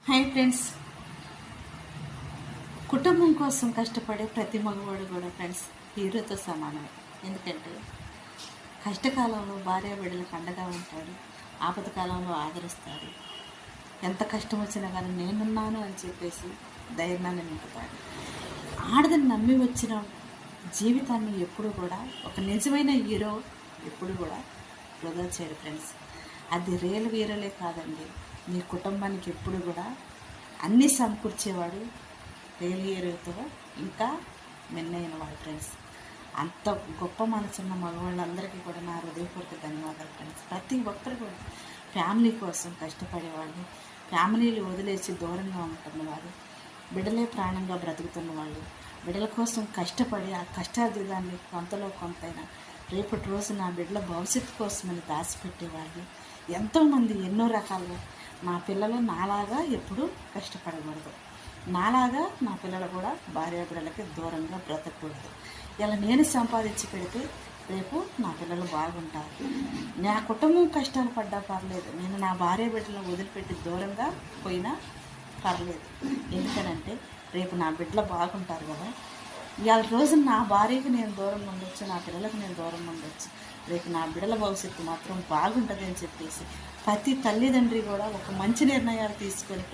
Hi friends, కుటుంబం కోసం కష్టపడే ప్రతి మగవాడు కూడా ఫ్రెండ్స్ హీరోతో సమానమే. ఎందుకంటే కష్టకాలంలో భార్య బిడ్డలకు అండగా ఉంటాడు, ఆపద కాలంలో ఆదరిస్తాడు. ఎంత కష్టం వచ్చినా కానీ నేనున్నాను అని చెప్పేసి ధైర్యాన్ని నింపుతాడు. ఆడదని నమ్మి వచ్చిన జీవితాన్ని ఎప్పుడు కూడా ఒక నిజమైన హీరో ఎప్పుడు కూడా వృధా చేయడు ఫ్రెండ్స్. అది రియల్ హీరోలే కాదండి, మీ కుటుంబానికి ఎప్పుడు కూడా అన్నీ సమకూర్చేవాడు రియల్ హీరోతో ఇంకా మెన్నైన వాడు ఫ్రెండ్స్. అంత గొప్ప మనసున్న మగవాళ్ళందరికీ కూడా నా హృదయపూర్వక ధన్యవాదాలు ఫ్రెండ్స్. ప్రతి ఒక్కరు కూడా ఫ్యామిలీ కోసం కష్టపడేవాళ్ళు, ఫ్యామిలీలు వదిలేసి దూరంగా ఉంటున్నవారు, బిడ్డలే ప్రాణంగా బ్రతుకుతున్న వాళ్ళు, బిడ్డల కోసం కష్టపడి ఆ కష్టార్జితాన్ని కొంతలో కొంతైనా రేపటి రోజు నా బిడ్డల భవిష్యత్తు కోసమని దాచిపెట్టేవాళ్ళు ఎంతోమంది ఎన్నో రకాలుగా. నా పిల్లలు నాలాగా ఎప్పుడూ కష్టపడకూడదు, నాలాగా నా పిల్లలు కూడా భార్య బిడ్డలకి దూరంగా బ్రతకూడదు. ఇలా నేను సంపాదించి పెడితే రేపు నా పిల్లలు బాగుంటారు. నా కుటుంబం కష్టాలు పడ్డా పర్లేదు, నేను నా భార్య బిడ్డలను వదిలిపెట్టి దూరంగా పోయినా పర్లేదు. ఎందుకనంటే రేపు నా బిడ్డలు బాగుంటారు కదా. ఇవాళ రోజు నా భార్యకి నేను దూరంగా ఉండొచ్చు, నా పిల్లలకు నేను దూరంగా ఉండొచ్చు, రేపు నా బిడ్డల భవిష్యత్తు మాత్రం బాగుంటుంది అని చెప్పేసి ప్రతి తల్లిదండ్రి కూడా ఒక మంచి నిర్ణయాలు తీసుకొని